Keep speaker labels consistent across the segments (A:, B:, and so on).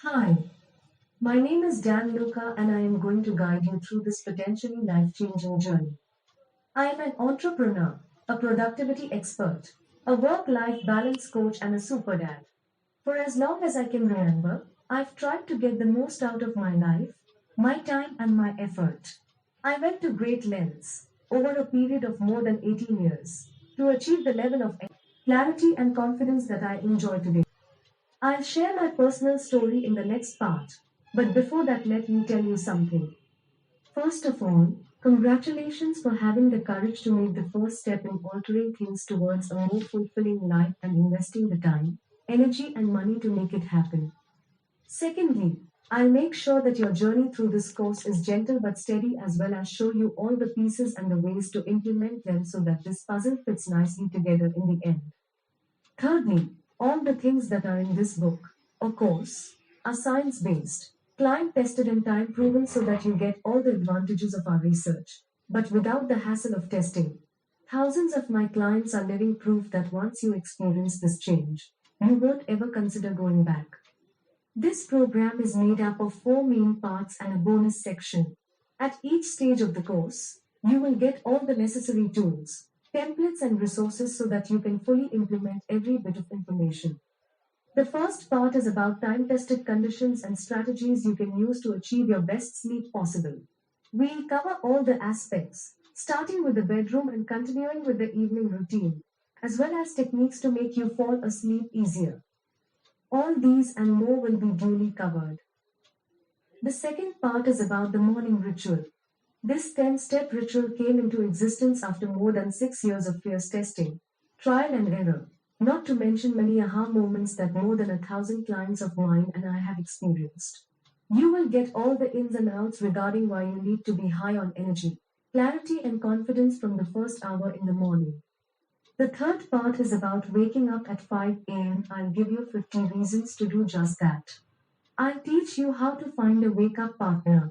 A: Hi, my name is Dan Luca and I am going to guide you through this potentially life-changing journey. I am an entrepreneur, a productivity expert, a work-life balance coach and a super dad. For as long as I can remember, I've tried to get the most out of my life, my time and my effort. I went to great lengths, over a period of more than 18 years, to achieve the level of clarity and confidence that I enjoy today. I'll share my personal story in the next part, but before that, let me tell you something. First of all, congratulations for having the courage to make the first step in altering things towards a more fulfilling life and investing the time, energy, and money to make it happen. Secondly, I'll make sure that your journey through this course is gentle but steady as well as show you all the pieces and the ways to implement them so that this puzzle fits nicely together in the end. Thirdly, all the things that are in this book, of course, are science based, client tested and time proven so that you get all the advantages of our research, but without the hassle of testing. Thousands of my clients are living proof that once you experience this change, you won't ever consider going back. This program is made up of four main parts and a bonus section. At each stage of the course, you will get all the necessary tools, templates, and resources so that you can fully implement every bit of information. The first part is about time tested conditions and strategies you can use to achieve your best sleep possible. We'll cover all the aspects, starting with the bedroom and continuing with the evening routine, as well as techniques to make you fall asleep easier. All these and more will be duly covered. The second part is about the morning ritual. This 10-step ritual came into existence after more than 6 years of fierce testing, trial and error, not to mention many aha moments that more than 1,000 clients of mine and I have experienced. You will get all the ins and outs regarding why you need to be high on energy, clarity, and confidence from the first hour in the morning. The third part is about waking up at 5 a.m. I'll give you 50 reasons to do just that. I'll teach you how to find a wake up partner.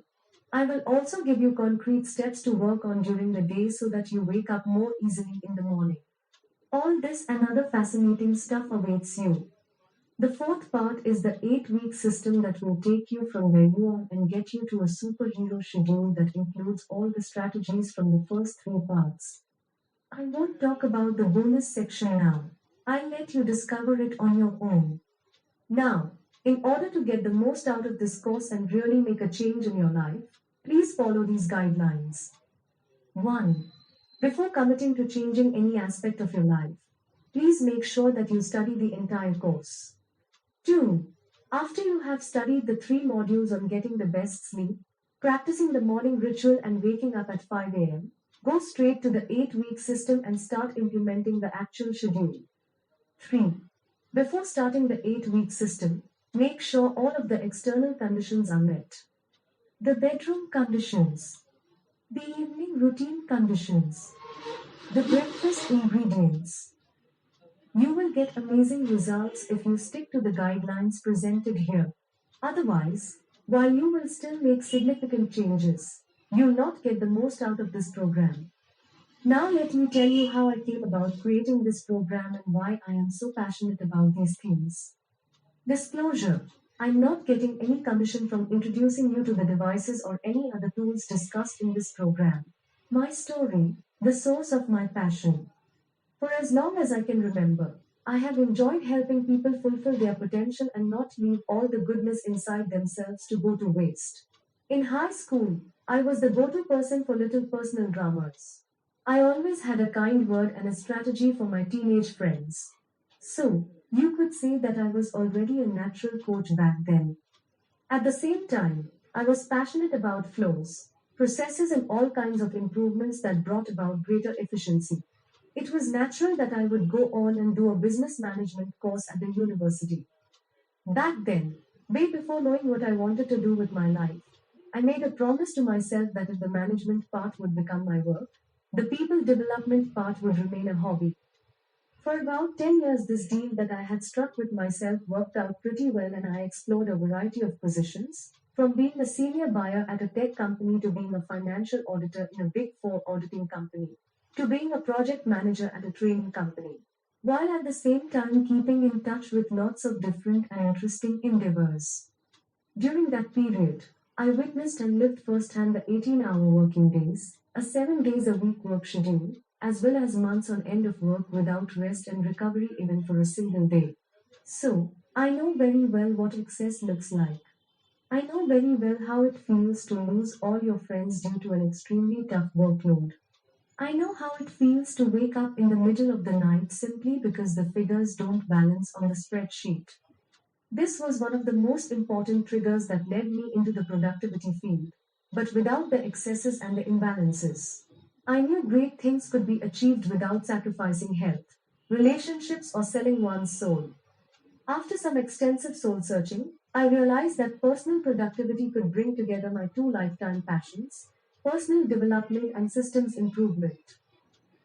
A: I will also give you concrete steps to work on during the day so that you wake up more easily in the morning. All this and other fascinating stuff awaits you. The fourth part is the 8-week system that will take you from where you are and get you to a superhero schedule that includes all the strategies from the first three parts. I won't talk about the bonus section now. I'll let you discover it on your own. Now, in order to get the most out of this course and really make a change in your life, please follow these guidelines. 1. Before committing to changing any aspect of your life, please make sure that you study the entire course. 2. After you have studied the three modules on getting the best sleep, practicing the morning ritual and waking up at 5 a.m., go straight to the 8-week system and start implementing the actual schedule. 3. Before starting the 8-week system, make sure all of the external conditions are met. The bedroom conditions, the evening routine conditions, the breakfast ingredients. You will get amazing results if you stick to the guidelines presented here. Otherwise, while you will still make significant changes, you'll not get the most out of this program. Now let me tell you how I came about creating this program and why I am so passionate about these things. Disclosure: I'm not getting any commission from introducing you to the devices or any other tools discussed in this program. My story, the source of my passion. For as long as I can remember, I have enjoyed helping people fulfill their potential and not leave all the goodness inside themselves to go to waste. In high school, I was the go-to person for little personal dramas. I always had a kind word and a strategy for my teenage friends. So, you could say that I was already a natural coach back then. At the same time, I was passionate about flows, processes, and all kinds of improvements that brought about greater efficiency. It was natural that I would go on and do a business management course at the university. Back then, way before knowing what I wanted to do with my life, I made a promise to myself that if the management part would become my work, the people development part would remain a hobby. For about 10 years, this deal that I had struck with myself worked out pretty well, and I explored a variety of positions, from being a senior buyer at a tech company to being a financial auditor in a big four auditing company, to being a project manager at a training company, while at the same time keeping in touch with lots of different and interesting endeavors. During that period, I witnessed and lived firsthand the 18-hour working days, a 7 days a week work schedule, as well as months on end of work without rest and recovery even for a single day. So, I know very well what excess looks like. I know very well how it feels to lose all your friends due to an extremely tough workload. I know how it feels to wake up in the middle of the night simply because the figures don't balance on the spreadsheet. This was one of the most important triggers that led me into the productivity field. But without the excesses and the imbalances, I knew great things could be achieved without sacrificing health, relationships, or selling one's soul. After some extensive soul searching, I realized that personal productivity could bring together my two lifetime passions, personal development and systems improvement.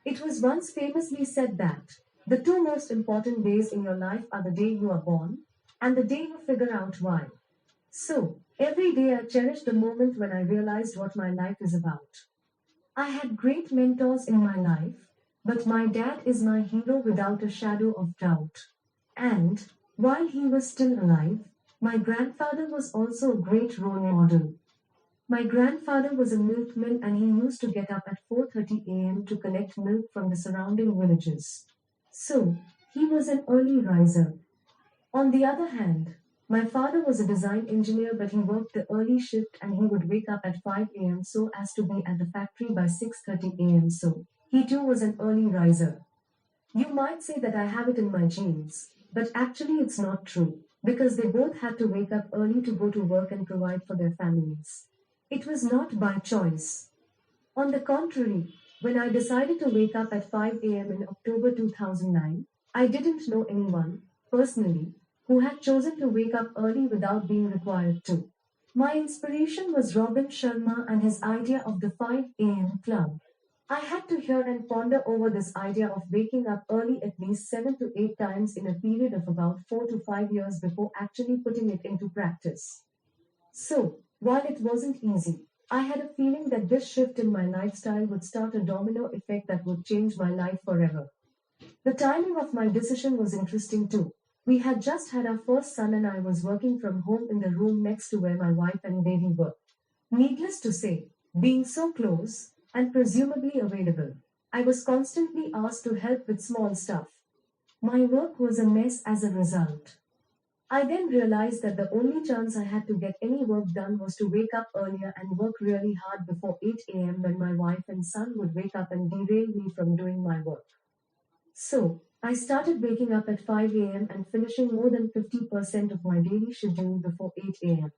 A: It was once famously said that the two most important days in your life are the day you are born and the day you figure out why. So, every day I cherish the moment when I realized what my life is about. I had great mentors in my life, but my dad is my hero without a shadow of doubt. And, while he was still alive, my grandfather was also a great role model. My grandfather was a milkman and he used to get up at 4:30 a.m. to collect milk from the surrounding villages. So, he was an early riser. On the other hand, my father was a design engineer but he worked the early shift and he would wake up at 5 a.m. so as to be at the factory by 6:30 a.m. so he too was an early riser. You might say that I have it in my genes, but actually it's not true because they both had to wake up early to go to work and provide for their families. It was not by choice. On the contrary, when I decided to wake up at 5 a.m. in October 2009, I didn't know anyone, personally, who had chosen to wake up early without being required to. My inspiration was Robin Sharma and his idea of the 5 a.m. club. I had to hear and ponder over this idea of waking up early at least 7 to 8 times in a period of about 4 to 5 years before actually putting it into practice. So, while it wasn't easy, I had a feeling that this shift in my lifestyle would start a domino effect that would change my life forever. The timing of my decision was interesting too. We had just had our first son and I was working from home in the room next to where my wife and baby were. Needless to say, being so close and presumably available, I was constantly asked to help with small stuff. My work was a mess as a result. I then realized that the only chance I had to get any work done was to wake up earlier and work really hard before 8 a.m. when my wife and son would wake up and derail me from doing my work. So, I started waking up at 5 a.m. and finishing more than 50% of my daily schedule before 8 a.m.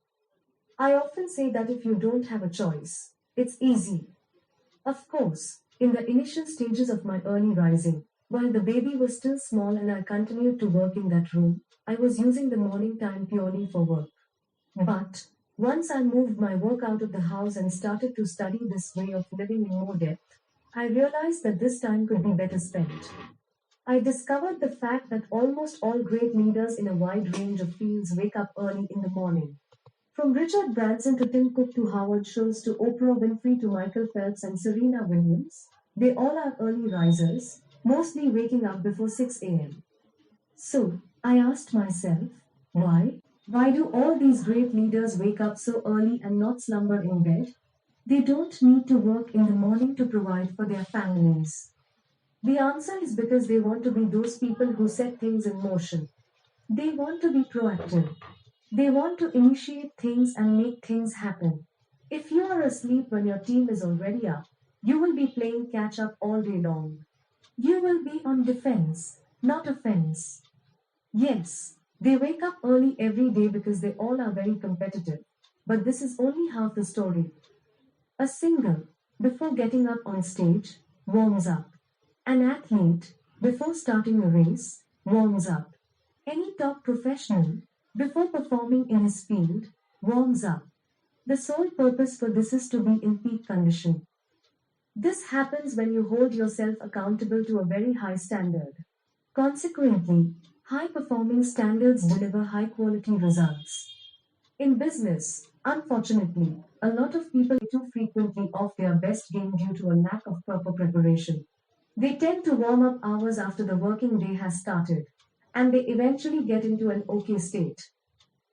A: I often say that if you don't have a choice, it's easy. Of course, in the initial stages of my early rising, while the baby was still small and I continued to work in that room, I was using the morning time purely for work. But once I moved my work out of the house and started to study this way of living in more depth, I realized that this time could be better spent. I discovered the fact that almost all great leaders in a wide range of fields wake up early in the morning. From Richard Branson to Tim Cook to Howard Schultz to Oprah Winfrey to Michael Phelps and Serena Williams, they all are early risers, mostly waking up before 6 a.m. So, I asked myself, why? Why do all these great leaders wake up so early and not slumber in bed? They don't need to work in the morning to provide for their families. The answer is because they want to be those people who set things in motion. They want to be proactive. They want to initiate things and make things happen. If you are asleep when your team is already up, you will be playing catch up all day long. You will be on defense, not offense. Yes, they wake up early every day because they all are very competitive. But this is only half the story. A singer, before getting up on stage, warms up. An athlete, before starting a race, warms up. Any top professional, before performing in his field, warms up. The sole purpose for this is to be in peak condition. This happens when you hold yourself accountable to a very high standard. Consequently, high performing standards deliver high quality results. In business, unfortunately, a lot of people too frequently off their best game due to a lack of proper preparation. They tend to warm up hours after the working day has started, and they eventually get into an okay state.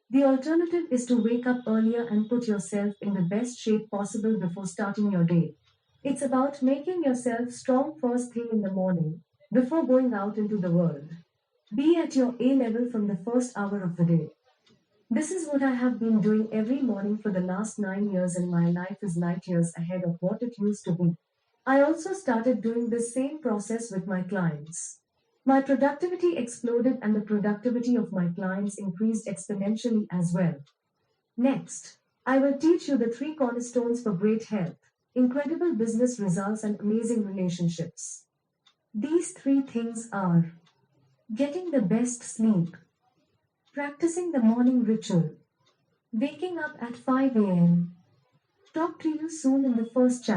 A: The alternative is to wake up earlier and put yourself in the best shape possible before starting your day. It's about making yourself strong first thing in the morning before going out into the world. Be at your A level from the first hour of the day. This is what I have been doing every morning for the last 9 years, and my life is light years ahead of what it used to be. I also started doing this same process with my clients. My productivity exploded and the productivity of my clients increased exponentially as well. Next, I will teach you the three cornerstones for great health, incredible business results, and amazing relationships. These three things are getting the best sleep, practicing the morning ritual, waking up at 5 a.m. Talk to you soon in the first chapter.